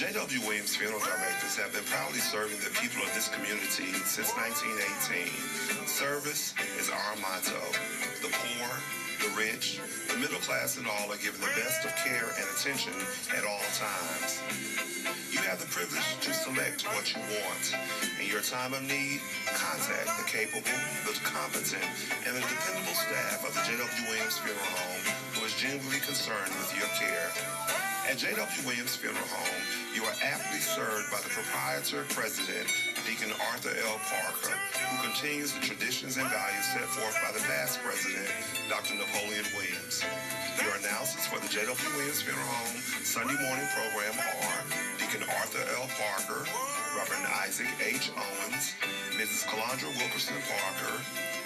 J.W. Williams Funeral Directors have been proudly serving the people of this community since 1918. Service is our motto. The poor, the rich, the middle class and all are given the best of care and attention at all times. You have the privilege to select what you want. In your time of need, contact the capable, the competent, and the dependable staff of the J.W. Williams Funeral Home who is genuinely concerned with your care. At J.W. Williams Funeral Home, you are aptly served by the proprietor president, Deacon Arthur L. Parker, who continues the traditions and values set forth by the past president, Dr. Napoleon Williams. Your announcers for the J.W. Williams Funeral Home Sunday morning program are Deacon Arthur L. Parker, Reverend Isaac H. Owens, Mrs. Calandra Wilkerson Parker,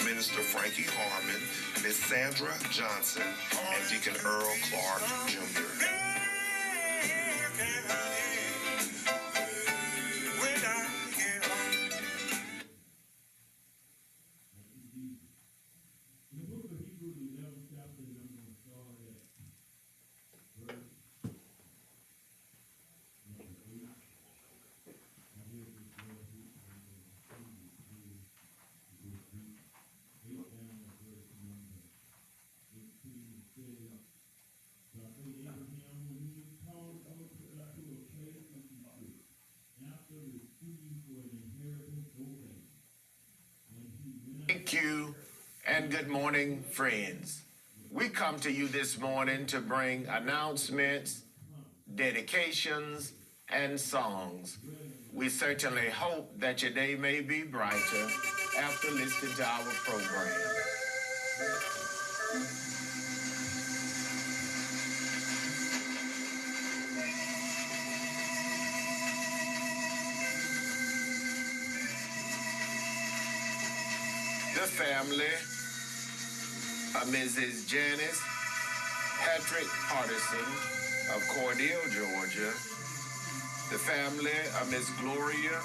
Minister Frankie Harmon, Ms. Sandra Johnson, and Deacon Earl Clark, Jr. Thank you and good morning, friends. We come to you this morning to bring announcements, dedications, and songs. We certainly hope that your day may be brighter after listening to our program. The family of Mrs. Janice Patrick Hardison of Cordele, Georgia. The family of Miss Gloria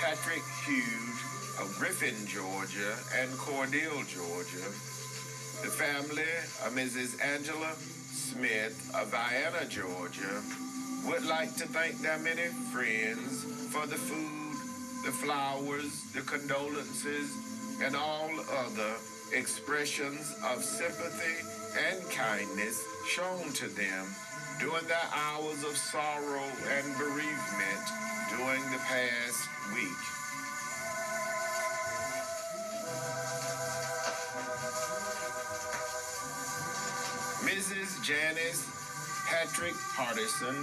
Patrick Hughes of Griffin, Georgia, and Cordele, Georgia. The family of Mrs. Angela Smith of Vienna, Georgia, would like to thank their many friends for the food, the flowers, the condolences, and all other expressions of sympathy and kindness shown to them during their hours of sorrow and bereavement during the past week. Mrs. Janice Patrick Hardison,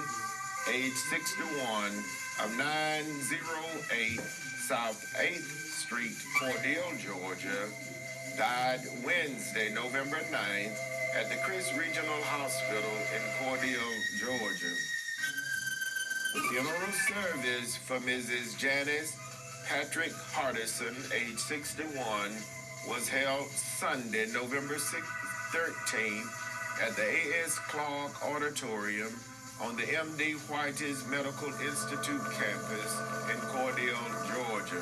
age 61, of 908 South 8th Street, Cordele, Georgia, died Wednesday, November 9th at the Chris Regional Hospital in Cordele, Georgia. The funeral service for Mrs. Janice Patrick Hardison, age 61, was held Sunday, November 13th at the A.S. Clark Auditorium on the M.D. White's Medical Institute campus in Cordele, Georgia.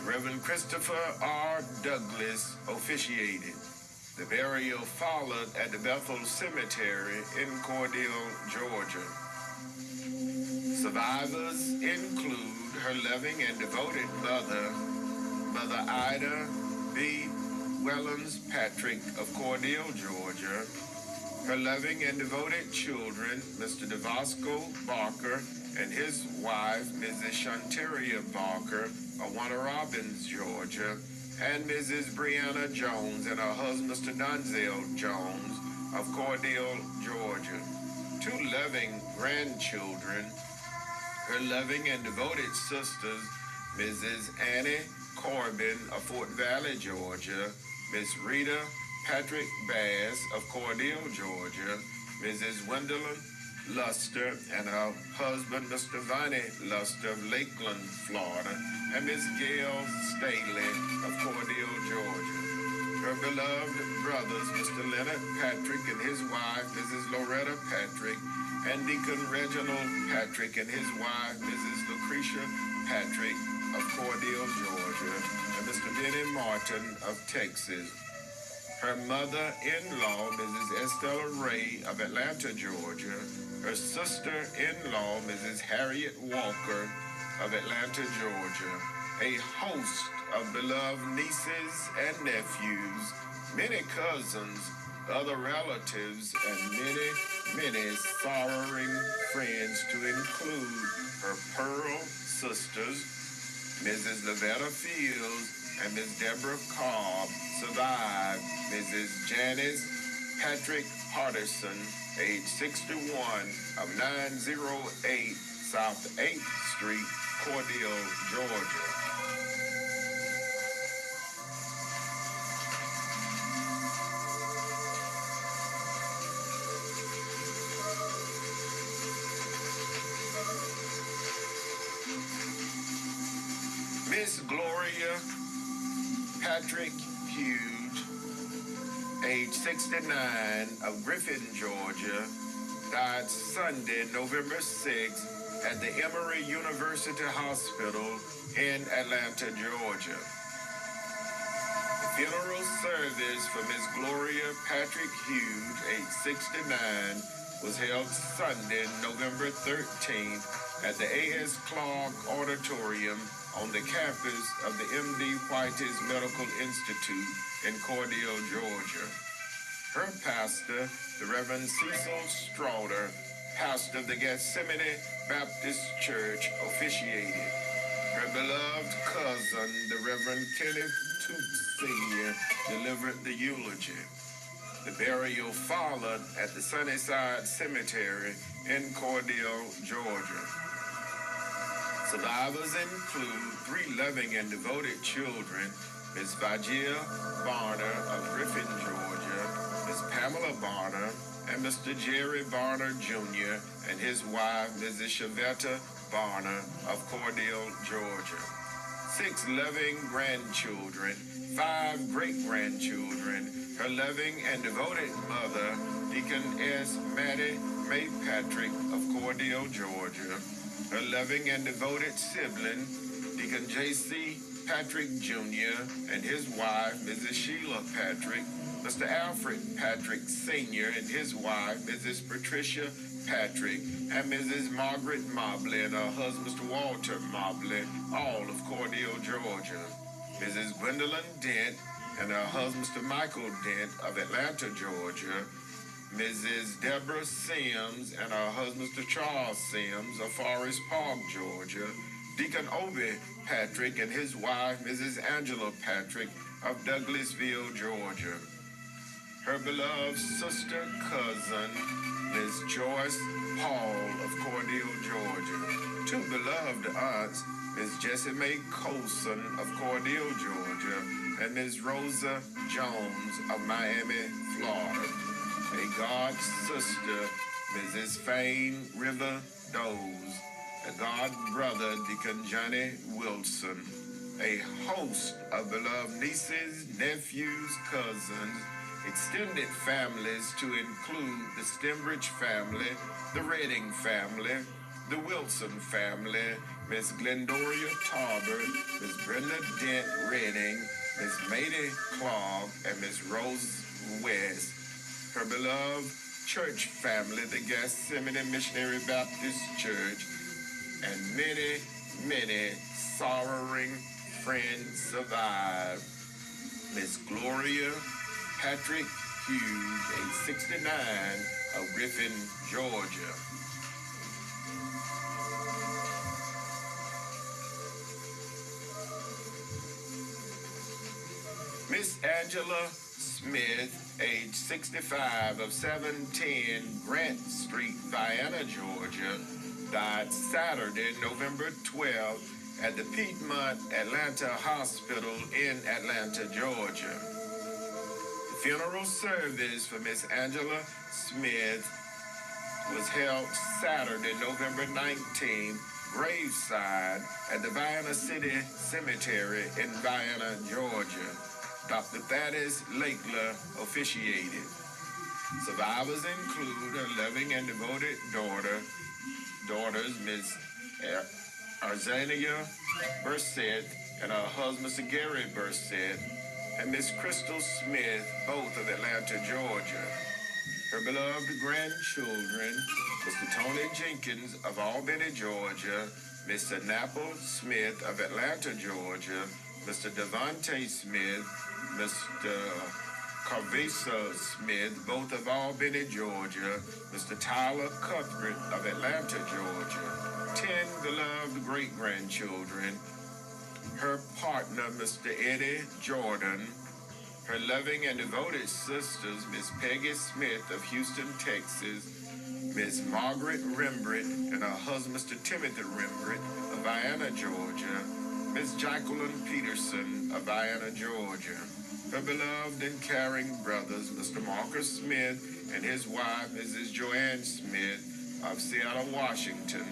Reverend Christopher R. Douglas officiated. The burial followed at the Bethel Cemetery in Cordele, Georgia. Survivors include her loving and devoted mother, Mother Ida B. Wellens Patrick of Cordele, Georgia, her loving and devoted children, Mr. DeVosco Barker and his wife, Mrs. Shanteria Barker of Warner Robins, Georgia, and Mrs. Brianna Jones and her husband, Mr. Donzel Jones of Cordele, Georgia. Two loving grandchildren, her loving and devoted sisters, Mrs. Annie Corbin of Fort Valley, Georgia, Miss Rita Patrick Bass of Cordele, Georgia, Mrs. Gwendolyn Luster and her husband, Mr. Viney Luster of Lakeland, Florida, and Miss Gail Staley of Cordele, Georgia. Her beloved brothers, Mr. Leonard Patrick and his wife, Mrs. Loretta Patrick, and Deacon Reginald Patrick and his wife, Mrs. Lucretia Patrick of Cordele, Georgia, and Mr. Benny Martin of Texas. Her mother-in-law, Mrs. Estella Ray of Atlanta, Georgia, Her sister-in-law, Mrs. Harriet Walker of Atlanta, Georgia. A host of beloved nieces and nephews, many cousins, other relatives, and many, many sorrowing friends to include her pearl sisters, Mrs. Lavetta Fields and Miss Deborah Cobb, survived Mrs. Janice Patrick Hardison, age 61, of 908 South 8th Street, Cordele, Georgia. Miss Gloria Patrick Hughes, age 69, of Griffin, Georgia, died Sunday, November 6th, at the Emory University Hospital in Atlanta, Georgia. The funeral service for Miss Gloria Patrick Hughes, age 69, was held Sunday, November 13th, at the A.S. Clark Auditorium on the campus of the M.D. White's Medical Institute in Cordele, Georgia. Her pastor, the Reverend Cecil Straughter, pastor of the Gethsemane Baptist Church, officiated. Her beloved cousin, the Reverend Kenneth Toots Sr., delivered the eulogy. The burial followed at the Sunnyside Cemetery in Cordele, Georgia. Survivors include 3 loving and devoted children, Miss Vigia Barner of Griffin, Georgia, Miss Pamela Barner, and Mr. Jerry Barner Jr. and his wife, Mrs. Shavetta Barner of Cordele, Georgia. 6 loving grandchildren, 5 great-grandchildren, her loving and devoted mother, Deacon S. Maddie May Patrick of Cordele, Georgia, her loving and devoted sibling, Deacon J.C. Patrick Jr. and his wife, Mrs. Sheila Patrick, Mr. Alfred Patrick Sr. and his wife, Mrs. Patricia Patrick, and Mrs. Margaret Mobley and her husband, Mr. Walter Mobley, all of Cordele, Georgia. Mrs. Gwendolyn Dent and her husband, Mr. Michael Dent of Atlanta, Georgia. Mrs. Deborah Sims and her husband, Mr. Charles Sims of Forest Park, Georgia. Deacon Obie Patrick and his wife, Mrs. Angela Patrick of Douglasville, Georgia. Her beloved sister cousin, Miss Joyce Paul of Cordele, Georgia. 2 beloved aunts, Miss Jessie Mae Colson of Cordele, Georgia, and Miss Rosa Jones of Miami, Florida. A god sister, Mrs. Fane River Doze, a god brother, Deacon Johnny Wilson, a host of beloved nieces, nephews, cousins, extended families to include the Stembridge family, the Redding family, the Wilson family, Miss Glendoria Tarver, Miss Brenda Dent Redding, Miss Maydie Clark, and Miss Rose West. Her beloved church family, the Gethsemane Missionary Baptist Church, and many, many sorrowing friends survive. Miss Gloria Patrick Hughes, age 69, of Griffin, Georgia. Miss Angela Smith, age 65, of 710 Grant Street, Vienna, Georgia, died Saturday, November 12th, at the Piedmont Atlanta Hospital in Atlanta, Georgia. The funeral service for Miss Angela Smith was held Saturday, November 19th, graveside at the Vienna City Cemetery in Vienna, Georgia. Dr. Thaddeus Lakeler officiated. Survivors include her loving and devoted daughters, Miss Arzania Bursett and her husband, Mr. Gary Bursett, and Miss Crystal Smith, both of Atlanta, Georgia. her beloved grandchildren, Mr. Tony Jenkins of Albany, Georgia, Mr. Napple Smith of Atlanta, Georgia, Mr. Devontae Smith, Mr. Carvisa Smith, both of Albany, Georgia, Mr. Tyler Cuthbert of Atlanta, Georgia, 10 beloved great-grandchildren, her partner, Mr. Eddie Jordan, her loving and devoted sisters, Miss Peggy Smith of Houston, Texas, Miss Margaret Rembrandt and her husband, Mr. Timothy Rembrandt of Vienna, Georgia, Miss Jacqueline Peterson of Vienna, Georgia, her beloved and caring brothers, Mr. Marcus Smith and his wife, Mrs. Joanne Smith of Seattle, Washington,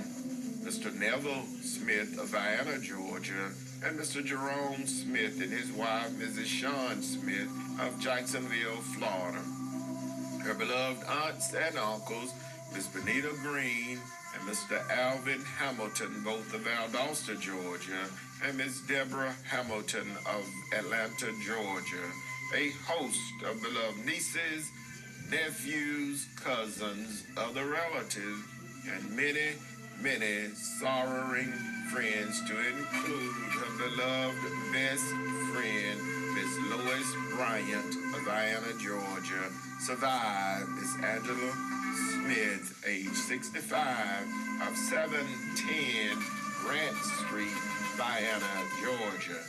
Mr. Neville Smith of Vienna, Georgia, and Mr. Jerome Smith and his wife, Mrs. Shawn Smith of Jacksonville, Florida. Her beloved aunts and uncles, Miss Benita Green and Mr. Alvin Hamilton, both of Valdosta, Georgia, and Miss Deborah Hamilton of Atlanta, Georgia. A host of beloved nieces, nephews, cousins, other relatives, and many, many sorrowing friends, to include her beloved best friend, Miss Lois Bryant of Vienna, Georgia, survived Miss Angela Smith, age 65, of 710 Grant Street, Vienna, Georgia.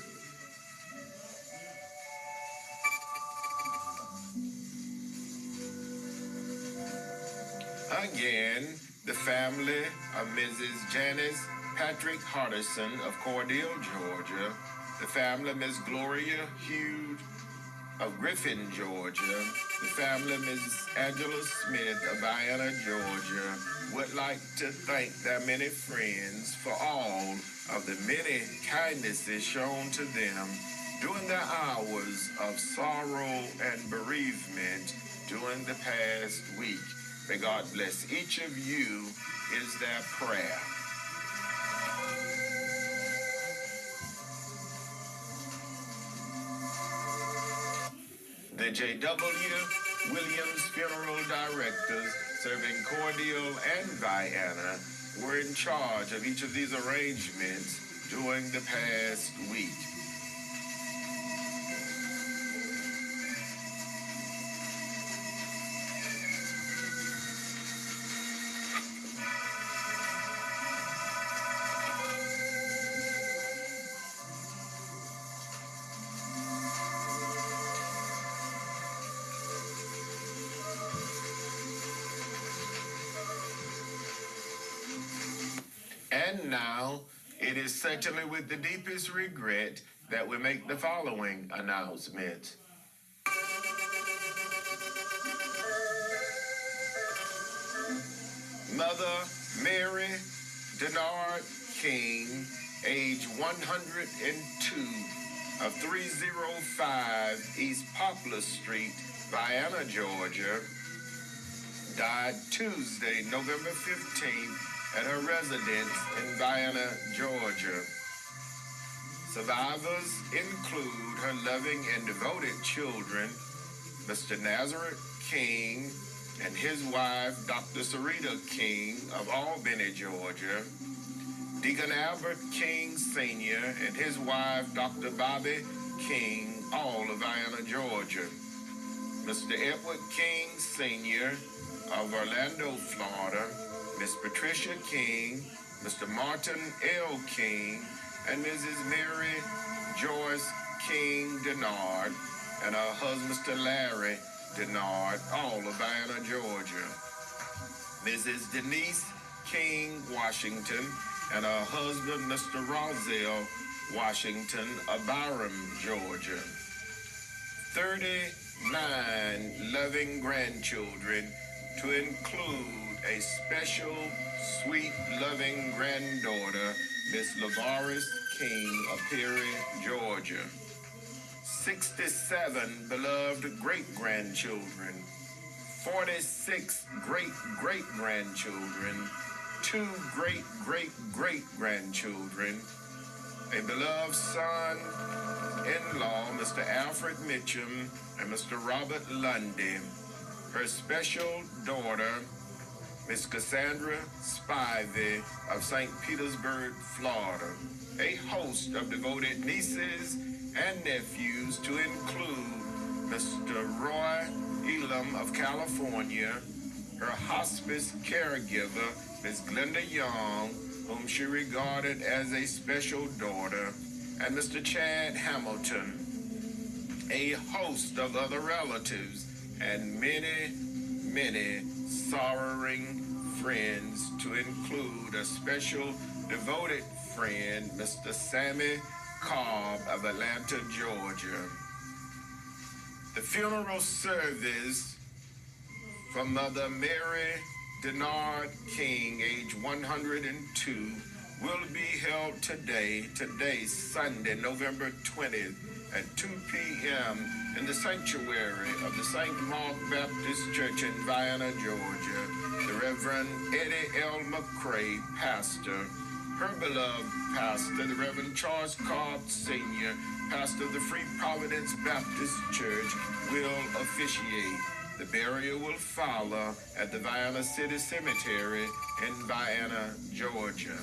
Again, the family of Mrs. Janice Patrick Hardison of Cordele, Georgia, the family of Miss Gloria Hughes of Griffin, Georgia, the family of Miss Angela Smith of Vienna, Georgia, would like to thank their many friends for all of the many kindnesses shown to them during their hours of sorrow and bereavement during the past week. May God bless each of you is their prayer. The J.W. Williams Funeral Directors serving Cordele and Vienna were in charge of each of these arrangements during the past week. And now, it is certainly with the deepest regret that we make the following announcement. Mother Mary Denard King, age 102, of 305 East Poplar Street, Vienna, Georgia, died Tuesday, November 15th, at her residence in Vienna, Georgia. Survivors include her loving and devoted children, Mr. Nazareth King and his wife, Dr. Sarita King of Albany, Georgia, Deacon Albert King Sr. and his wife, Dr. Bobby King, all of Vienna, Georgia, Mr. Edward King Sr. of Orlando, Florida, Miss Patricia King, Mr. Martin L. King, and Mrs. Mary Joyce King Denard, and her husband, Mr. Larry Denard, all of Vienna, Georgia. Mrs. Denise King Washington, and her husband, Mr. Roselle Washington of Byram, Georgia. 39 loving grandchildren, to include a special, sweet, loving granddaughter, Miss Lavaris King of Perry, Georgia. 67 beloved great-grandchildren, 46 great-great-grandchildren, 2 great-great-great-grandchildren, a beloved son-in-law, Mr. Alfred Mitchum, and Mr. Robert Lundy, her special daughter, Miss Cassandra Spivey of St. Petersburg, Florida, a host of devoted nieces and nephews to include Mr. Roy Elam of California, her hospice caregiver, Miss Glenda Young, whom she regarded as a special daughter, and Mr. Chad Hamilton, a host of other relatives, and many, many sorrowing friends to include a special devoted friend, Mr. Sammy Cobb of Atlanta, Georgia. The funeral service for Mother Mary Denard King, age 102, will be held today, Sunday, November 20th, at 2 p.m. in the sanctuary of the St. Mark Baptist Church in Vienna, Georgia. The Reverend Eddie L. McCrae, pastor, her beloved pastor, the Reverend Charles Cobb Sr., pastor of the Free Providence Baptist Church, will officiate. The burial will follow at the Vienna City Cemetery in Vienna, Georgia.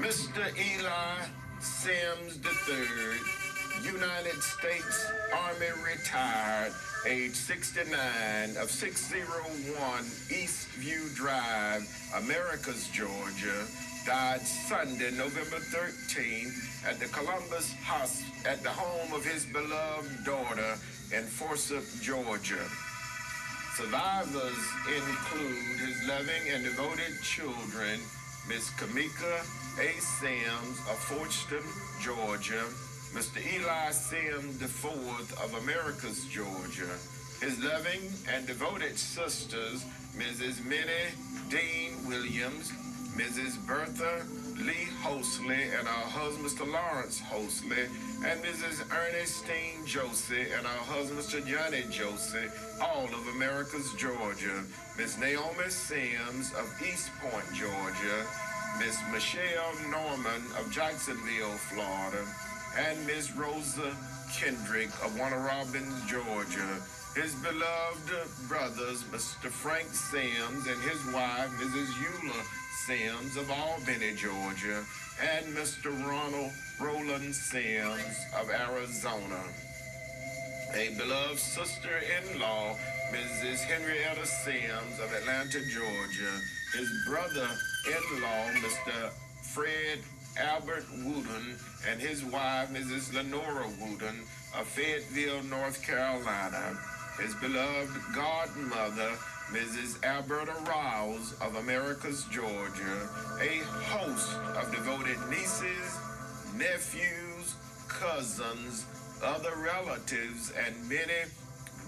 Mr. Eli Sims III, United States Army retired, age 69, of 601 Eastview Drive, Americus, Georgia, died Sunday, November 13th at the at the home of his beloved daughter in Forsyth, Georgia. Survivors include his loving and devoted children, Miss Kamika A. Sims of Fortston, Georgia, Mr. Eli Sims IV of Americus, Georgia, his loving and devoted sisters, Mrs. Minnie Dean Williams, Mrs. Bertha Lee Hosley and her husband, Mr. Lawrence Hosley, and Mrs. Ernestine Josie and her husband, Mr. Johnny Josie, all of Americus, Georgia, Miss Naomi Sims of East Point, Georgia, Miss Michelle Norman of Jacksonville, Florida, and Miss Rosa Kendrick of Warner Robins, Georgia. His beloved brothers, Mr. Frank Sims and his wife, Mrs. Eula Sims of Albany, Georgia, and Mr. Ronald Roland Sims of Arizona. A beloved sister-in-law, Mrs. Henrietta Sims of Atlanta, Georgia. His brother-in-law, Mr. Fred Albert Wooden, and his wife, Mrs. Lenora Wooden of Fayetteville, North Carolina. His beloved godmother, Mrs. Alberta Rouse of Americus, Georgia. A host of devoted nieces, nephews, cousins, other relatives, and many,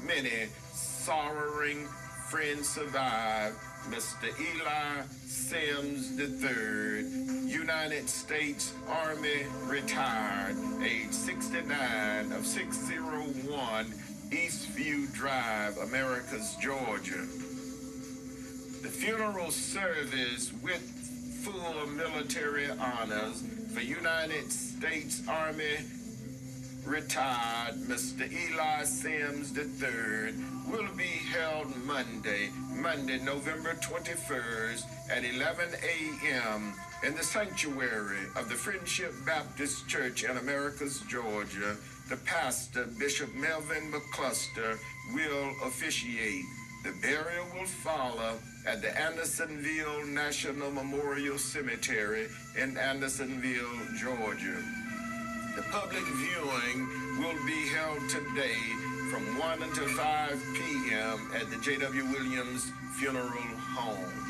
many sorrowing friends survive. Mr. Eli Sims III, United States Army retired, age 69 of 601 Eastview Drive, Americus, Georgia. The funeral service with full military honors for United States Army retired Mr. Eli Sims III will be held Monday, November 21st at 11 a.m. in the sanctuary of the Friendship Baptist Church in Americus, Georgia. The pastor, Bishop Melvin McCluster, will officiate. The burial will follow at the Andersonville National Memorial Cemetery in Andersonville, Georgia. The public viewing will be held today from 1 until 5 p.m. at the J.W. Williams Funeral Home.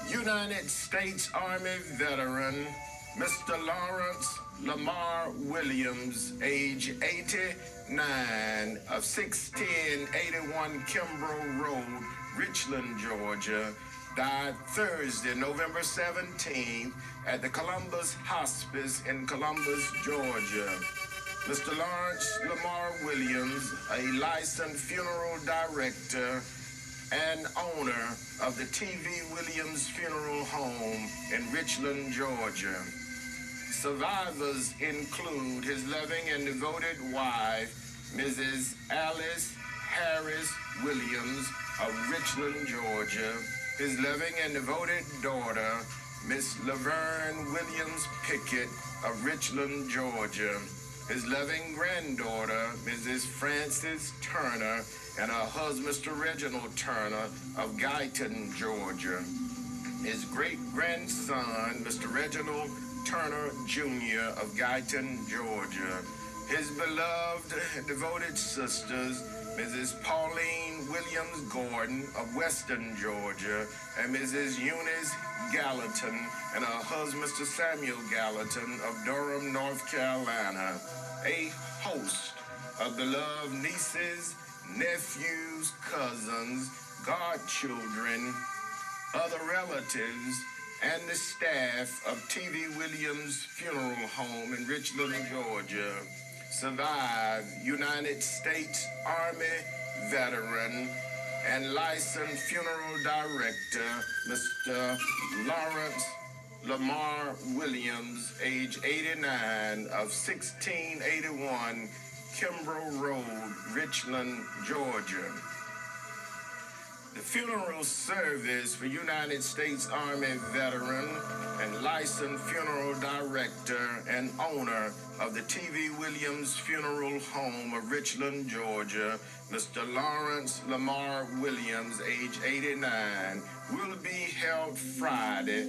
United States Army veteran, Mr. Lawrence Lamar Williams, age 89, of 61081 Kimbrough Road, Richland, Georgia, died Thursday, November 17th at the Columbus Hospice in Columbus, Georgia. Mr. Lawrence Lamar Williams, a licensed funeral director and owner of the T.V. Williams Funeral Home in Richland, Georgia. Survivors include his loving and devoted wife, Mrs. Alice Harris Williams of Richland, Georgia, his loving and devoted daughter, Miss Laverne Williams Pickett of Richland, Georgia, his loving granddaughter, Mrs. Frances Turner, and her husband, Mr. Reginald Turner of Guyton, Georgia, his great-grandson, Mr. Reginald Turner, Jr. of Guyton, Georgia, his beloved devoted sisters, Mrs. Pauline Williams Gordon of Weston, Georgia, and Mrs. Eunice Gallatin and her husband, Mr. Samuel Gallatin of Durham, North Carolina, a host of beloved nieces, nephews, cousins, godchildren, other relatives, and the staff of T.V. Williams Funeral Home in Richland, Georgia. Survived United States Army veteran and licensed funeral director, Mr. Lawrence Lamar Williams, age 89, of 1681 Kimbrough Road, Richland, Georgia. The funeral service for United States Army veteran and licensed funeral director and owner of the T.V. Williams Funeral Home of Richland, Georgia, Mr. Lawrence Lamar Williams, age 89, will be held Friday,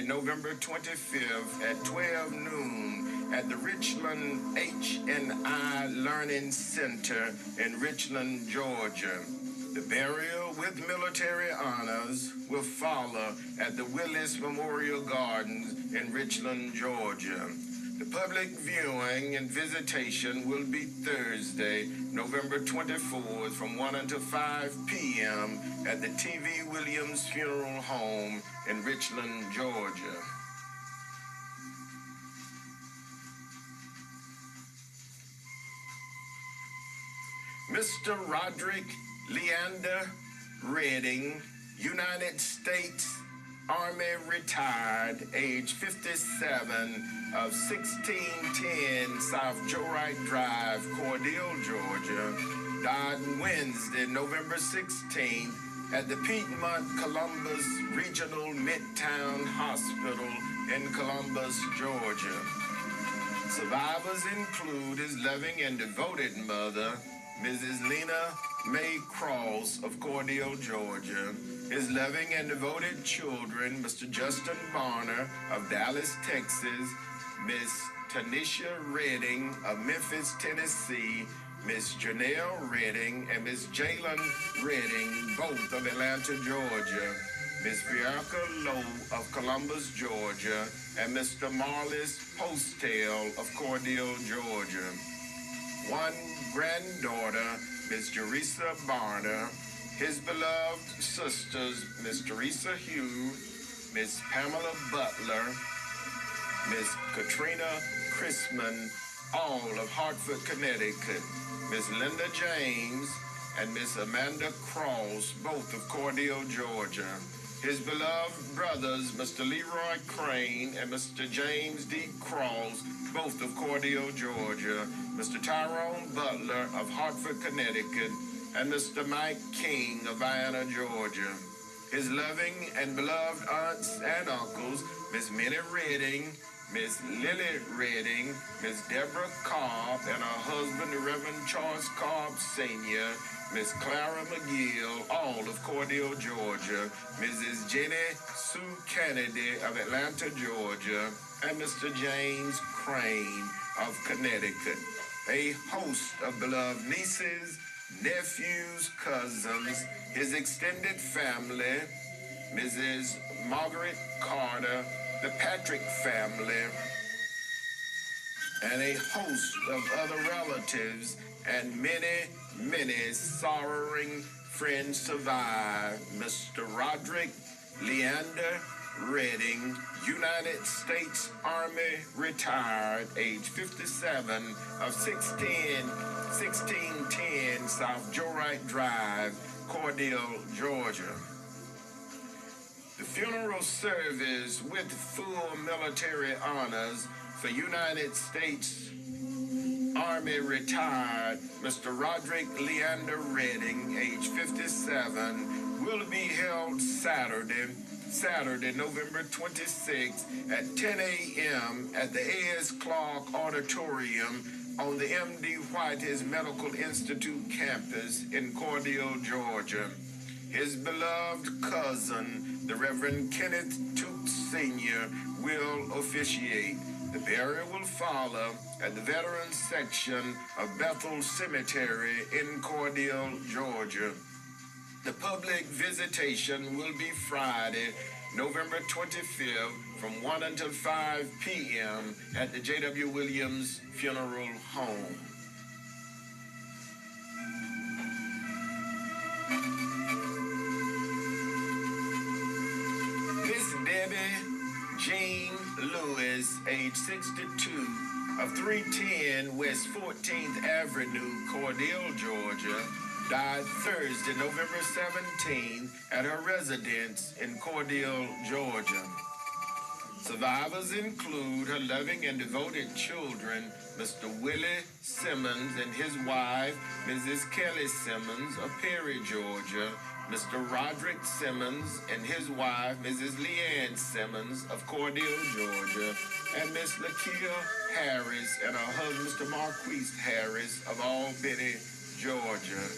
November 25th at 12 noon at the Richland H&I Learning Center in Richland, Georgia. The burial with military honors will follow at the Willis Memorial Gardens in Richland, Georgia. The public viewing and visitation will be Thursday, November 24th from 1 until 5 p.m. at the T.V. Williams Funeral Home in Richland, Georgia. Mr. Roderick Leander Redding, United States Army retired, age 57, of 1610 South Joe Wright Drive, Cordele, Georgia, died Wednesday, November 16th at the Piedmont Columbus Regional Midtown Hospital in Columbus, Georgia. Survivors include his loving and devoted mother, Mrs. Lena May Cross of Cordele, Georgia, his loving and devoted children, Mr. Justin Barner of Dallas, Texas, Miss Tanisha Redding of Memphis, Tennessee, Miss Janelle Redding and Miss Jalen Redding, both of Atlanta, Georgia, Miss Bianca Lowe of Columbus, Georgia, and Mr. Marlis Postel of Cordele, Georgia. One granddaughter, Miss Jerisa Barner, his beloved sisters, Miss Teresa Hughes, Miss Pamela Butler, Miss Katrina Chrisman, all of Hartford, Connecticut, Miss Linda James, and Miss Amanda Cross, both of Cordele, Georgia. His beloved brothers, Mr. Leroy Crane and Mr. James D. Cross, both of Cordele, Georgia, Mr. Tyrone Butler of Hartford, Connecticut, and Mr. Mike King of Vienna, Georgia. His loving and beloved aunts and uncles, Miss Minnie Redding, Miss Lily Redding, Miss Deborah Cobb, and her husband, the Reverend Charles Cobb Sr., Miss Clara McGill, all of Cordele, Georgia, Mrs. Jenny Sue Kennedy of Atlanta, Georgia, and Mr. James Crane of Connecticut. A host of beloved nieces, nephews, cousins, his extended family, Mrs. Margaret Carter, the Patrick family, and a host of other relatives, and many, many sorrowing friends survive. Mr. Roderick Leander Redding, United States Army, retired, age 57, of 1610 South Wright Drive, Cordele, Georgia. The funeral service with full military honors for United States Army retired Mr. Roderick Leander Redding, age 57, will be held Saturday, November 26th at 10 a.m. at the A.S. Clark Auditorium on the M.D. White's Medical Institute campus in Cordele, Georgia. His beloved cousin, the Reverend Kenneth Toots Sr., will officiate. The burial will follow at the Veterans Section of Bethel Cemetery in Cordele, Georgia. The public visitation will be Friday, November 25th from 1 until 5 p.m. at the J.W. Williams Funeral Home. Miss Debbie Jean Lewis, age 62, of 310 West 14th Avenue, Cordele, Georgia, died Thursday, November 17th at her residence in Cordele, Georgia. Survivors include her loving and devoted children, Mr. Willie Simmons and his wife, Mrs. Kelly Simmons of Perry, Georgia, Mr. Roderick Simmons and his wife, Mrs. Leanne Simmons of Cordele, Georgia, and Miss Lakia Harris and her husband, Mr. Marquise Harris of Albany, Georgia.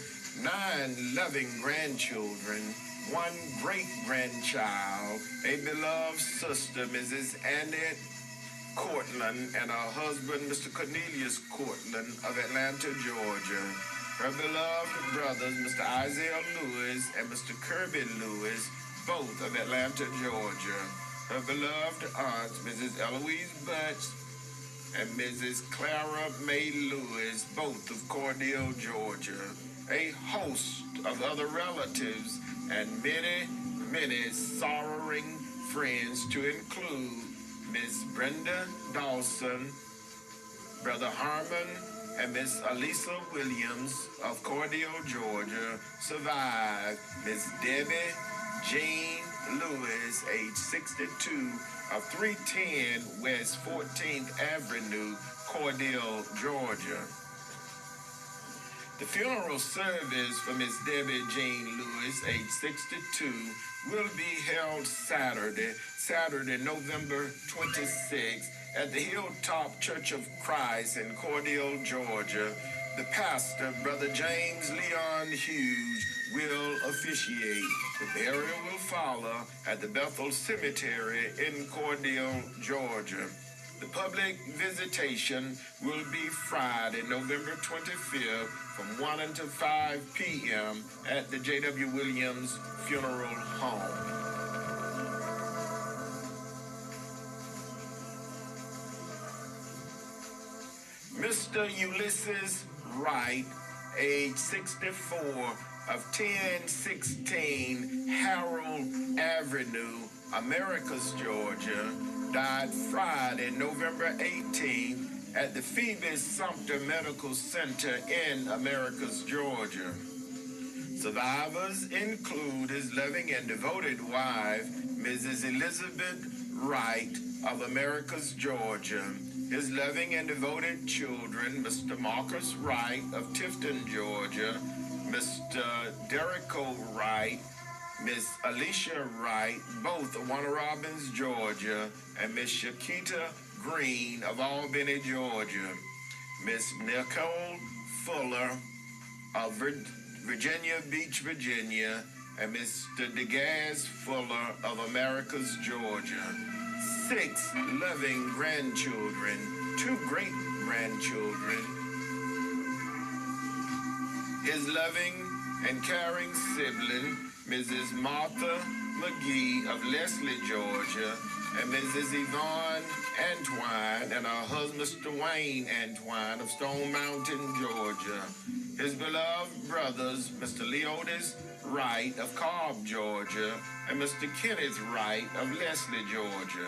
9 loving grandchildren, 1 great-grandchild, a beloved sister, Mrs. Annette Cortland, and her husband, Mr. Cornelius Cortland of Atlanta, Georgia. Her beloved brothers, Mr. Isaiah Lewis and Mr. Kirby Lewis, both of Atlanta, Georgia. Her beloved aunts, Mrs. Eloise Butts and Mrs. Clara May Lewis, both of Cordele, Georgia. A host of other relatives and many sorrowing friends to include Miss Brenda Dawson, Brother Harmon, and Miss Alisa Williams of Cordele, Georgia, survived. Miss Debbie Jean Lewis, age 62, of 310 West 14th Avenue, Cordele, Georgia. The funeral service for Miss Debbie Jean Lewis, age 62, will be held Saturday, November 26th, at the Hilltop Church of Christ in Cordele, Georgia. The pastor, Brother James Leon Hughes, will officiate. The burial will follow at the Bethel Cemetery in Cordele, Georgia. The public visitation will be Friday, November 25th from 1 until 5 p.m. at the J.W. Williams Funeral Home. Mr. Ulysses Wright, age 64, of 1016 Harold Avenue, Americus, Georgia, died Friday, November 18th at the Phoebe Sumter Medical Center in Americus, Georgia. Survivors include his loving and devoted wife, Mrs. Elizabeth Wright of Americus, Georgia, his loving and devoted children, Mr. Marcus Wright of Tifton, Georgia, Mr. Derrico Wright, Miss Alicia Wright, both of Warner Robins, Georgia, and Miss Shakita Green of Albany, Georgia, Miss Nicole Fuller of Virginia Beach, Virginia, and Mr. DeGaz Fuller of Americus, Georgia. 6 loving grandchildren, 2 great-grandchildren. His loving and caring sibling, Mrs. Martha McGee of Leslie, Georgia, and Mrs. Yvonne Antwine and her husband, Mr. Wayne Antwine of Stone Mountain, Georgia. His beloved brothers, Mr. Leotis Wright of Cobb, Georgia, and Mr. Kenneth Wright of Leslie, Georgia.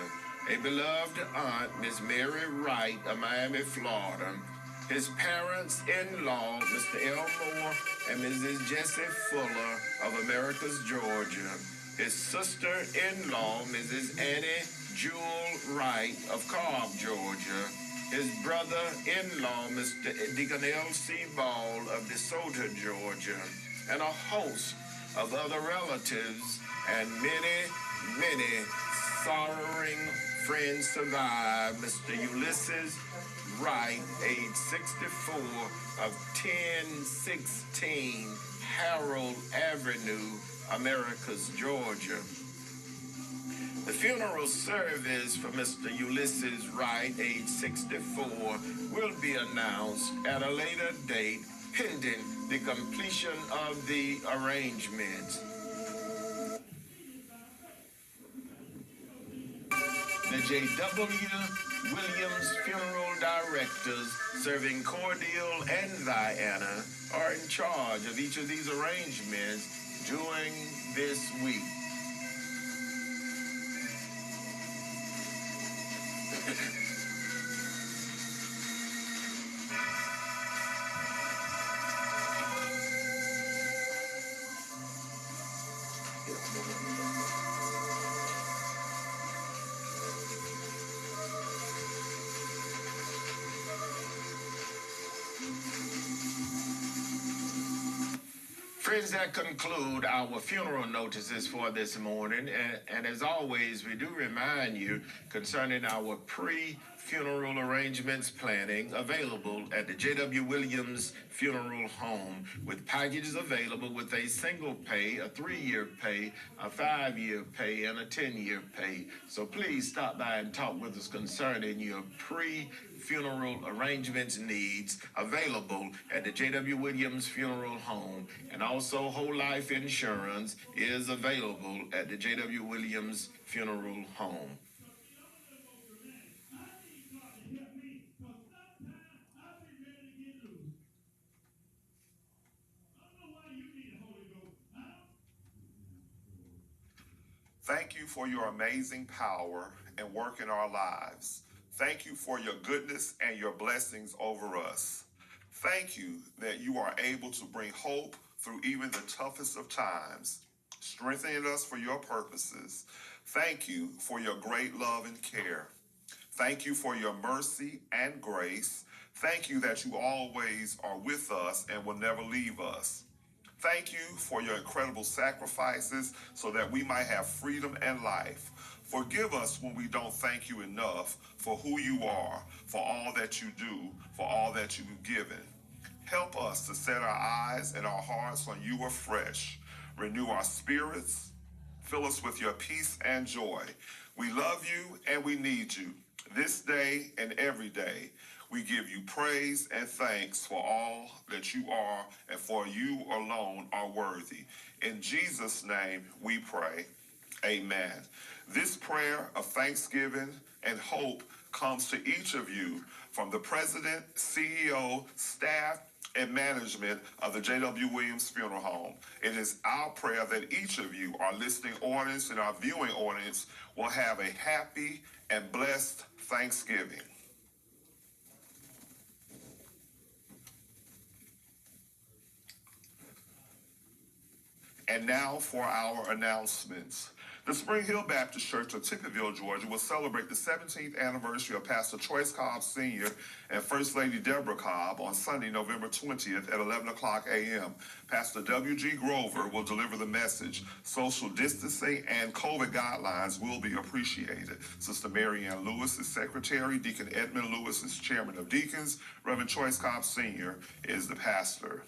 A beloved aunt, Miss Mary Wright of Miami, Florida. His parents-in-law, Mr. Elmore and Mrs. Jessie Fuller of Americus, Georgia. His sister-in-law, Mrs. Annie Jewel Wright of Cobb, Georgia. His brother-in-law, Mr. Deacon L.C. Ball of DeSoto, Georgia. And a host of other relatives and many sorrowing friends survive. Mr. Ulysses Wright, age 64, of 1016 Harold Avenue, Americus, Georgia. The funeral service for Mr. Ulysses Wright, age 64, will be announced at a later date pending the completion of the arrangements. The J.W. Williams Funeral Directors, serving Cordele and Diana, are in charge of each of these arrangements during this week. Friends, that conclude our funeral notices for this morning. And as always, we do remind you concerning our pre-funeral arrangements planning available at the J.W. Williams Funeral Home, with packages available with a single pay, a 3-year pay, a 5-year pay, and a 10-year pay. So please stop by and talk with us concerning your pre-funeral arrangements needs available at the J.W. Williams Funeral Home. And also whole life insurance is available at the J.W. Williams Funeral Home. Thank you for your amazing power and work in our lives. Thank you for your goodness and your blessings over us. Thank you that you are able to bring hope through even the toughest of times, strengthening us for your purposes. Thank you for your great love and care. Thank you for your mercy and grace. Thank you that you always are with us and will never leave us. Thank you for your incredible sacrifices so that we might have freedom and life. Forgive us when we don't thank you enough for who you are, for all that you do, for all that you've given. Help us to set our eyes and our hearts on you afresh. Renew our spirits. Fill us with your peace and joy. We love you and we need you this day and every day. We give you praise and thanks for all that you are, and for you alone are worthy. In Jesus' name we pray. Amen. This prayer of thanksgiving and hope comes to each of you from the President, CEO, staff, and management of the J.W. Williams Funeral Home. It is our prayer that each of you, our listening audience and our viewing audience, will have a happy and blessed Thanksgiving. And now for our announcements. The Spring Hill Baptist Church of Tippettville, Georgia will celebrate the 17th anniversary of Pastor Choice Cobb Sr. and First Lady Deborah Cobb on Sunday, November 20th at 11 o'clock a.m. Pastor W.G. Grover will deliver the message. Social distancing and COVID guidelines will be appreciated. Sister Mary Ann Lewis is secretary. Deacon Edmund Lewis is chairman of deacons. Reverend Choice Cobb Sr. is the pastor.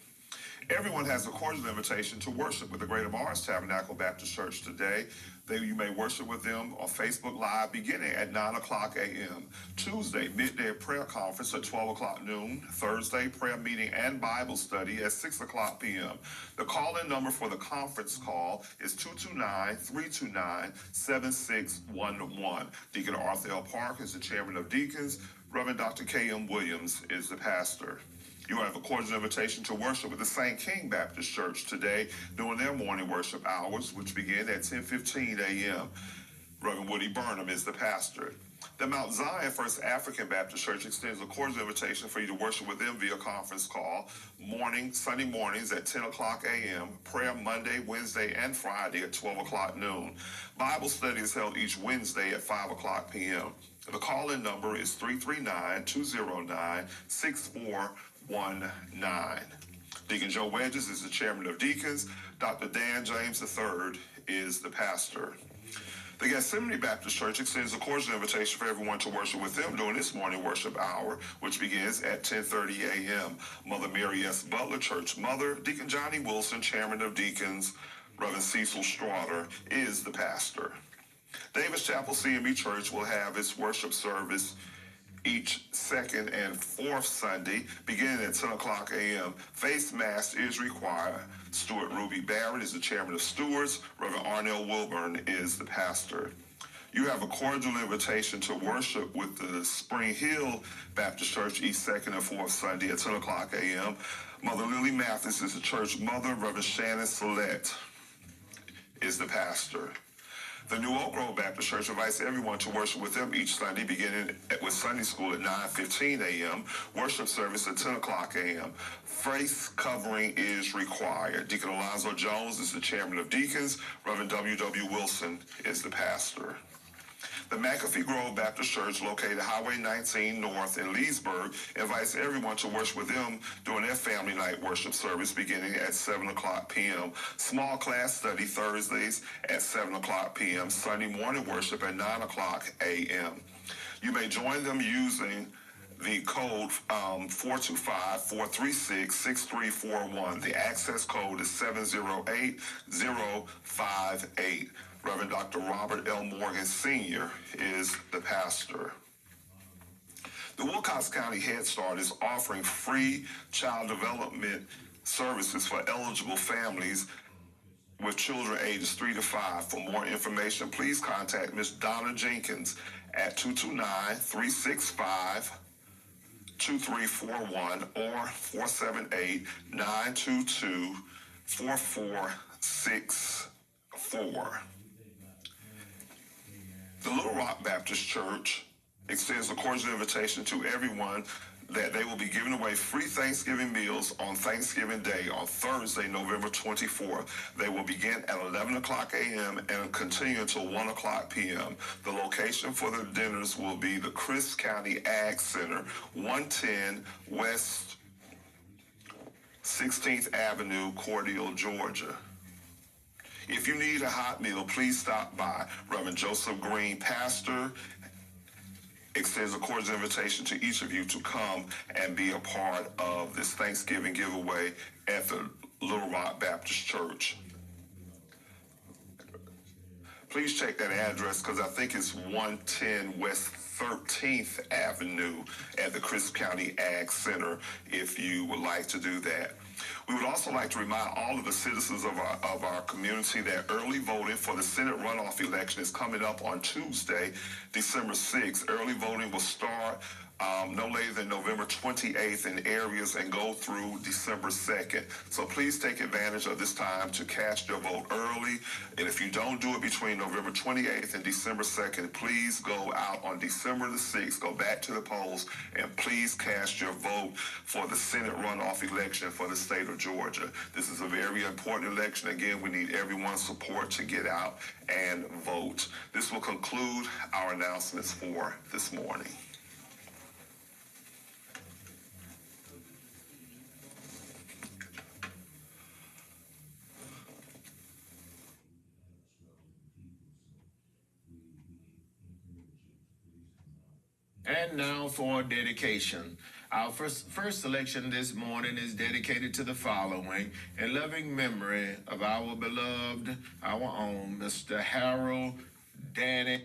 Everyone has a cordial invitation to worship with the Greater Mars Tabernacle Baptist Church today. You may worship with them on Facebook Live beginning at 9 o'clock a.m. Tuesday, midday prayer conference at 12 o'clock noon. Thursday, prayer meeting and Bible study at 6 o'clock p.m. The call-in number for the conference call is 229-329-7611. Deacon Arthur L. Park is the chairman of deacons. Reverend Dr. K.M. Williams is the pastor. You have a cordial invitation to worship with the St. King Baptist Church today during their morning worship hours, which begin at 10:15 a.m. Reverend Woody Burnham is the pastor. The Mount Zion First African Baptist Church extends a cordial invitation for you to worship with them via conference call, Sunday mornings at 10 o'clock a.m., prayer Monday, Wednesday, and Friday at 12 o'clock noon. Bible study is held each Wednesday at 5 o'clock p.m. The call-in number is 339-209-6419. Deacon Joe Wedges is the chairman of deacons. Dr. Dan James III is the pastor. The Gethsemane Baptist Church extends a cordial invitation for everyone to worship with them during this morning worship hour, which begins at 10:30 a.m. Mother Mary S. Butler, Church Mother, Deacon Johnny Wilson, Chairman of Deacons, Reverend Cecil Straughter is the pastor. Davis Chapel CME Church will have its worship service each second and fourth Sunday, beginning at 10 o'clock a.m. Face mask is required. Stuart Ruby Barrett is the chairman of stewards. Reverend Arnell Wilburn is the pastor. You have a cordial invitation to worship with the Spring Hill Baptist Church each second and fourth Sunday at 10 o'clock a.m. Mother Lily Mathis is the church mother. Reverend Shannon Sellette is the pastor. The New Oak Grove Baptist Church invites everyone to worship with them each Sunday, beginning with Sunday school at 9:15 a.m., worship service at 10 o'clock a.m. Face covering is required. Deacon Alonzo Jones is the chairman of deacons. Reverend W.W. Wilson is the pastor. The McAfee Grove Baptist Church, located Highway 19 North in Leesburg, invites everyone to worship with them during their family night worship service beginning at 7 o'clock p.m. Small class study Thursdays at 7 o'clock p.m. Sunday morning worship at 9 o'clock a.m. You may join them using the code 425-436-6341. The access code is 708058. Reverend Dr. Robert L. Morgan Sr. is the pastor. The Wilcox County Head Start is offering free child development services for eligible families with children ages 3 to 5. For more information, please contact Ms. Donna Jenkins at 229-365-2341 or 478-922-4464. The Little Rock Baptist Church extends a cordial invitation to everyone that they will be giving away free Thanksgiving meals on Thanksgiving Day on Thursday, November 24th. They will begin at 11 o'clock a.m. and continue until 1 o'clock p.m. The location for the dinners will be the Crisp County Ag Center, 110 West 16th Avenue, Cordele, Georgia. If you need a hot meal, please stop by. Reverend Joseph Green, pastor, extends a cordial invitation to each of you to come and be a part of this Thanksgiving giveaway at the Little Rock Baptist Church. Please check that address because I think it's 110 West 13th Avenue at the Crisp County Ag Center if you would like to do that. We would also like to remind all of the citizens of our community that early voting for the Senate runoff election is coming up on Tuesday, December 6th. Early voting will start no later than November 28th in areas and go through December 2nd. So please take advantage of this time to cast your vote early. And if you don't do it between November 28th and December 2nd, please go out on December the 6th, go back to the polls, and please cast your vote for the Senate runoff election for the state of Georgia. This is a very important election. Again, we need everyone's support to get out and vote. This will conclude our announcements for this morning. And now for dedication. Our first selection this morning is dedicated to the following: in loving memory of our beloved, our own, Mr. Harold Danny.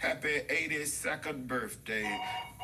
Happy 82nd birthday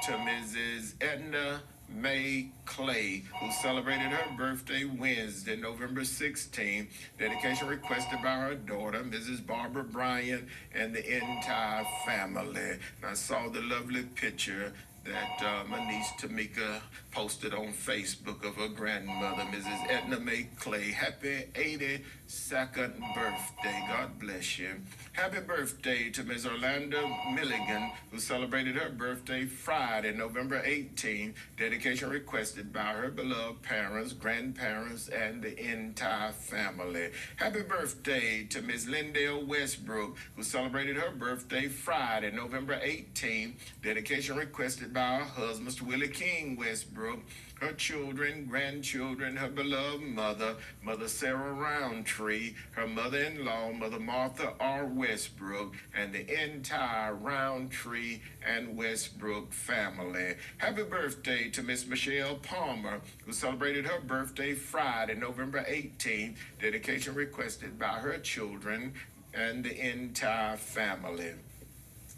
to Mrs. Edna May Clay, who celebrated her birthday Wednesday, November 16th. Dedication requested by her daughter, Mrs. Barbara Bryant, and the entire family. And I saw the lovely picture that my niece Tamika posted on Facebook of her grandmother, Mrs. Edna May Clay. Happy 82nd birthday. God bless you. Happy birthday to Ms. Orlando Milligan, who celebrated her birthday Friday, November 18th. Dedication requested by her beloved parents, grandparents, and the entire family. Happy birthday to Ms. Lindell Westbrook, who celebrated her birthday Friday, November 18th. Dedication requested by her husband, Mr. Willie King Westbrook, her children, grandchildren, her beloved mother, Mother Sarah Roundtree, her mother-in-law, Mother Martha R. Westbrook, and the entire Roundtree and Westbrook family. Happy birthday to Miss Michelle Palmer, who celebrated her birthday Friday, November 18th. Dedication requested by her children and the entire family.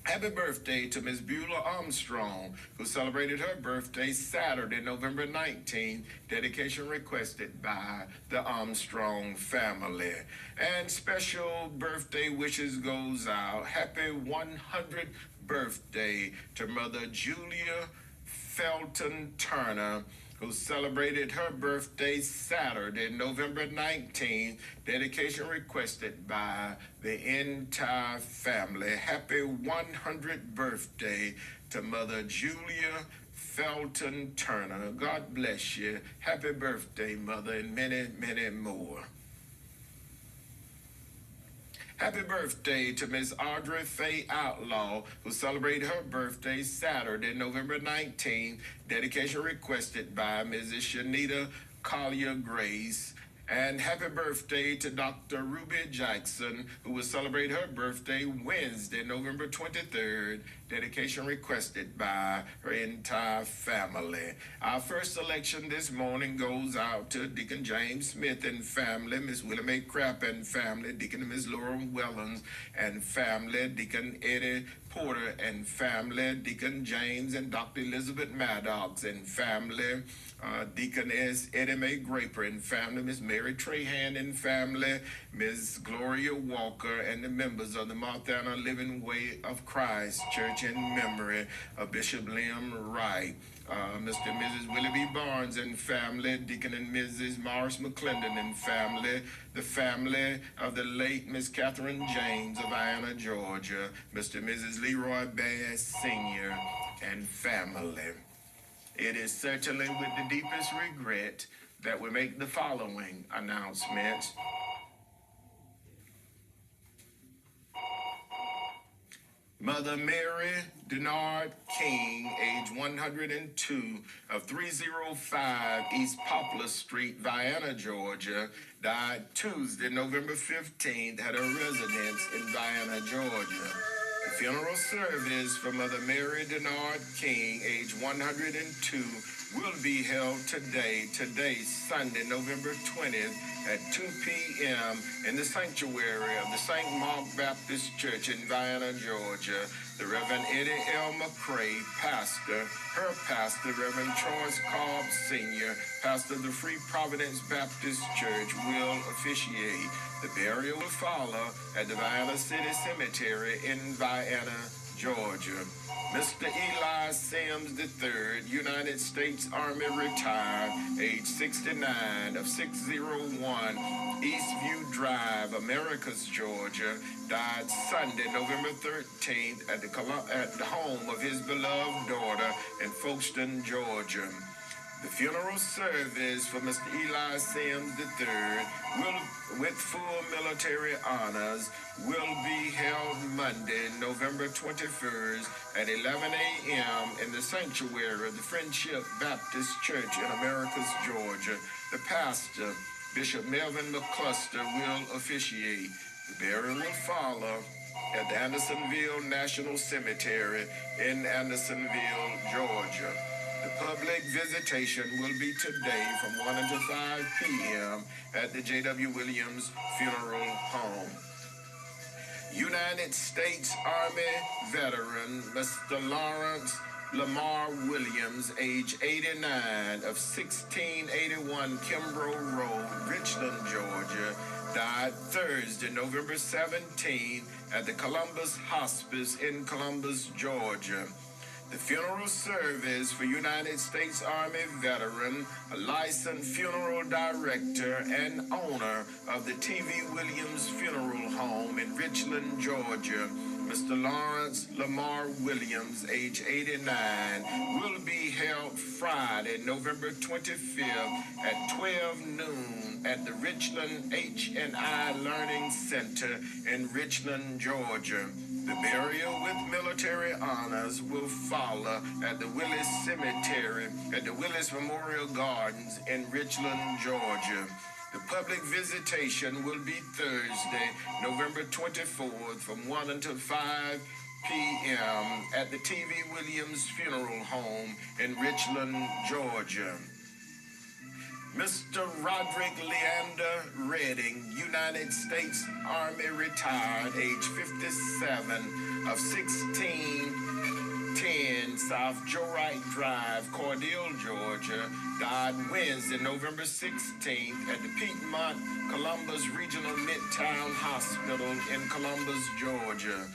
Happy birthday to Miss Beulah Armstrong, who celebrated her birthday Saturday, November 19th. Dedication requested by the Armstrong family. And special birthday wishes goes out. Happy 100th birthday to Mother Julia Felton Turner, who celebrated her birthday Saturday, November 19th. Dedication requested by the entire family. Happy 100th birthday to Mother Julia Felton Turner. God bless you. Happy birthday, Mother, and many, many more. Happy birthday to Miss Audrey Faye Outlaw, who celebrated her birthday Saturday, November 19th. Dedication requested by Mrs. Shanita Collier Grace. And happy birthday to Dr. Ruby Jackson, who will celebrate her birthday Wednesday, November 23rd. Dedication requested by her entire family. Our first selection this morning goes out to Deacon James Smith and family, Miss Willie Mae Crapp and family, Deacon and Miss Laura Wellens and family, Deacon Eddie Porter and family, Deacon James and Dr. Elizabeth Maddox and family, Deaconess Eddie Mae Graper and family, Miss Mary Trahan and family, Miss Gloria Walker, and the members of the Montana Living Way of Christ Church in memory of Bishop Liam Wright. Mr. and Mrs. Willie B. Barnes and family, Deacon and Mrs. Morris McClendon and family, the family of the late Miss Catherine James of Vienna, Georgia, Mr. and Mrs. Leroy Bass Sr. and family. It is certainly with the deepest regret that we make the following announcements. Mother Mary Denard King, age 102, of 305 East Poplar Street, Vienna, Georgia, died Tuesday, November 15th, at her residence in Vienna, Georgia. The funeral service for Mother Mary Denard King, age 102, will be held today, Sunday, November 20th, at 2 p.m. in the sanctuary of the St. Mark Baptist Church in Vienna, Georgia. The Reverend Eddie L. McCrae, pastor, her pastor, Reverend Charles Cobb Sr., pastor of the Free Providence Baptist Church, will officiate. The burial will follow at the Vienna City Cemetery in Vienna, Georgia. Mr. Eli Sims III, United States Army retired, age 69, of 601 Eastview Drive, Americus, Georgia, died Sunday, November 13th at the home of his beloved daughter in Folkestone, Georgia. The funeral service for Mr. Eli Sims III with full military honors will be held Monday, November 21st at 11 a.m. in the sanctuary of the Friendship Baptist Church in Americus, Georgia. The pastor, Bishop Melvin McCluster, will officiate. The burial will follow at the Andersonville National Cemetery in Andersonville, Georgia. The public visitation will be today from 1 until 5 p.m. at the J.W. Williams Funeral Home. United States Army veteran, Mr. Lawrence Lamar Williams, age 89, of 1681 Kimbrough Road, Richland, Georgia, died Thursday, November 17, at the Columbus Hospice in Columbus, Georgia. The funeral service for United States Army veteran, a licensed funeral director and owner of the T.V. Williams Funeral Home in Richland, Georgia, Mr. Lawrence Lamar Williams, age 89, will be held Friday, November 25th at 12 noon at the Richland H&I Learning Center in Richland, Georgia. The burial with military honors will follow at the Willis Cemetery at the Willis Memorial Gardens in Richland, Georgia. The public visitation will be Thursday, November 24th from 1 until 5 p.m. at the T.V. Williams Funeral Home in Richland, Georgia. Mr. Roderick Leander Redding, United States Army retired, age 57, of 1610 South Wright Drive, Cordele, Georgia, died Wednesday, November 16th at the Piedmont Columbus Regional Midtown Hospital in Columbus, Georgia.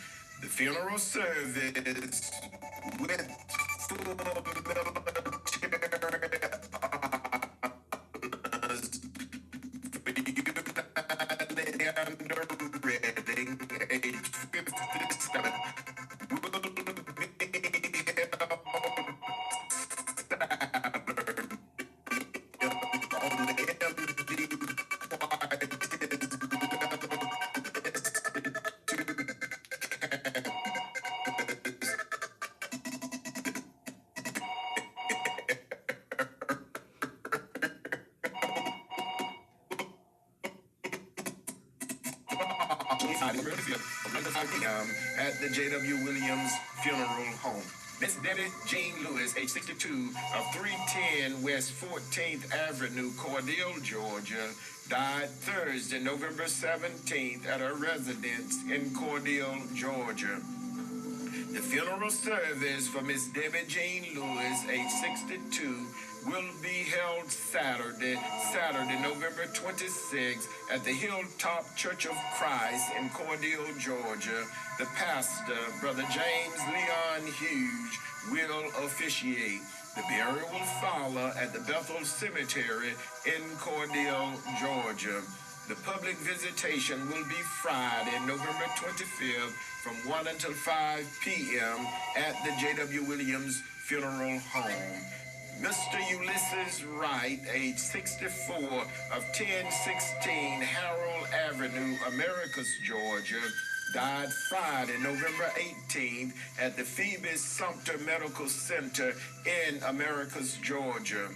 The funeral service with full military Leander Redding, age 57, will be held at the J.W. Williams Funeral Home. Miss Debbie Jean Lewis, age 62, of 310 West 14th Avenue, Cordele, Georgia, died Thursday, November 17th at her residence in Cordele, Georgia. The funeral service for Miss Debbie Jean Lewis, age 62, will be held Saturday, November 26th at the Hilltop Church of Christ in Cordele, Georgia. The pastor, Brother James Leon Hughes, will officiate. The burial will follow at the Bethel Cemetery in Cordele, Georgia. The public visitation will be Friday, November 25th from 1 until 5 p.m. at the J.W. Williams Funeral Home. Mr. Ulysses Wright, age 64, of 1016 Harold Avenue, Americus, Georgia, died Friday, November 18th at the Phoebe Sumter Medical Center in Americus, Georgia.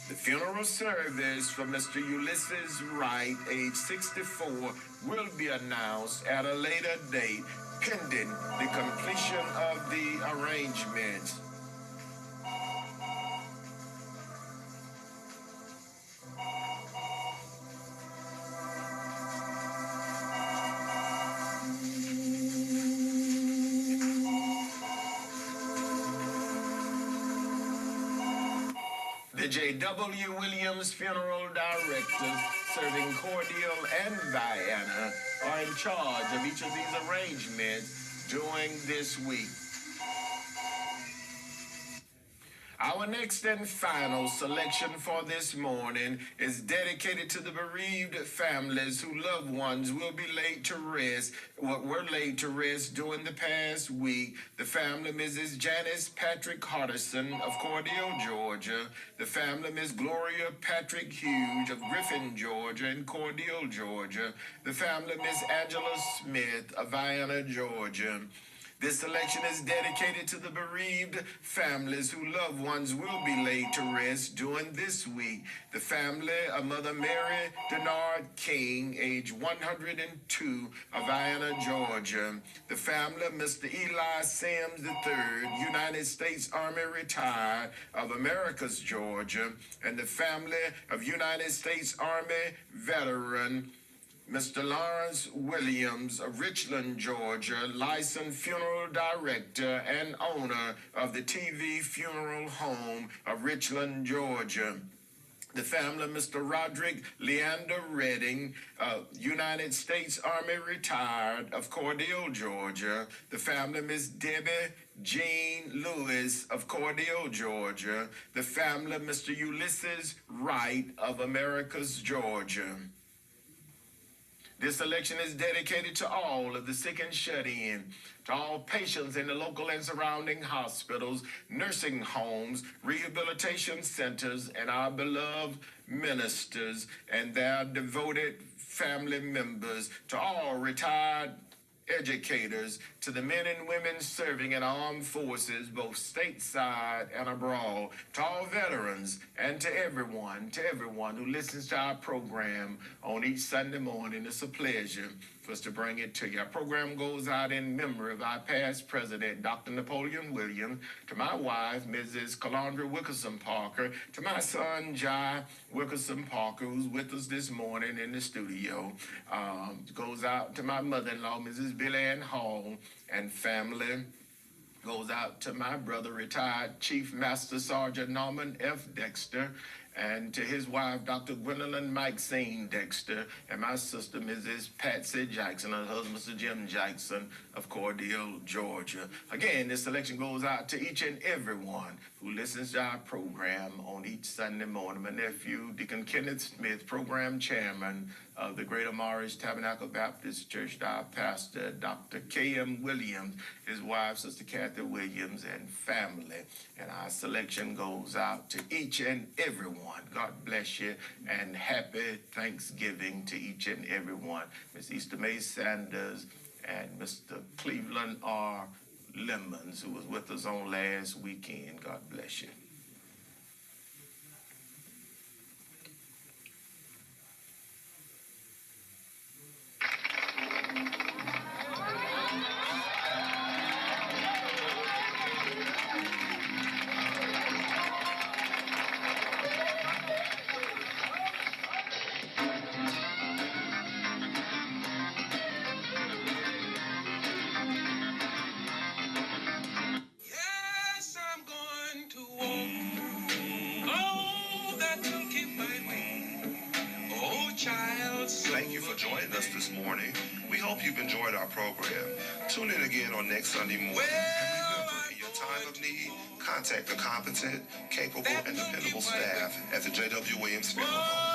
The funeral service for Mr. Ulysses Wright, age 64, will be announced at a later date, pending the completion of the arrangements. The J.W. Williams Funeral Directors, serving Cordele and Vienna, are in charge of each of these arrangements during this week. Our next and final selection for this morning is dedicated to the bereaved families whose loved ones will be laid to rest, were laid to rest during the past week. The family, Mrs. Janice Patrick Hardison of Cordele, Georgia. The family, Miss Gloria Patrick Hughes of Griffin, Georgia, and Cordele, Georgia. The family, Miss Angela Smith of Vienna, Georgia. This selection is dedicated to the bereaved families whose loved ones will be laid to rest during this week. The family of Mother Mary Denard King, age 102, of Vienna, Georgia. The family of Mr. Eli Sims III, United States Army retired, of Americus, Georgia. And the family of United States Army veteran Mr. Lawrence Williams of Richland, Georgia, licensed funeral director and owner of the TV Funeral Home of Richland, Georgia. The family of Mr. Roderick Leander Redding, United States Army retired of Cordele, Georgia. The family of Miss Debbie Jean Lewis of Cordele, Georgia. The family of Mr. Ulysses Wright of Americus, Georgia. This election is dedicated to all of the sick and shut-in, to all patients in the local and surrounding hospitals, nursing homes, rehabilitation centers, and our beloved ministers and their devoted family members, to all retired educators, to the men and women serving in armed forces, both stateside and abroad, to all veterans, and to everyone who listens to our program on each Sunday morning. It's a pleasure for us to bring it to you. Our program goes out in memory of our past president, Dr. Napoleon Williams, to my wife, Mrs. Calandra Wilkerson Parker, to my son, Jai Wilkerson Parker, who's with us this morning in the studio. Goes out to my mother-in-law, Mrs. Billy Ann Hall, and family. Goes out to my brother, retired Chief Master Sergeant Norman F. Dexter, and to his wife, Dr. Gwendolyn Maxine Dexter, and my sister, Mrs. Patsy Jackson, and her husband, Mr. Jim Jackson of Cordele, Georgia. Again, this selection goes out to each and every one who listens to our program on each Sunday morning. My nephew, Deacon Kenneth Smith, program chairman of the Greater Morris Tabernacle Baptist Church, our pastor, Dr. K.M. Williams, his wife, Sister Kathy Williams, and family. And our selection goes out to each and every one. God bless you, and happy Thanksgiving to each and every one. Miss Easter May Sanders and Mr. Cleveland R. Lemons, who was with us on last weekend. God bless you. Thank you for joining us this morning. We hope you've enjoyed our program. Tune in again on next Sunday morning. And remember, in your time of need, contact the competent, capable, and dependable staff at the J.W. Williams Funeral Home.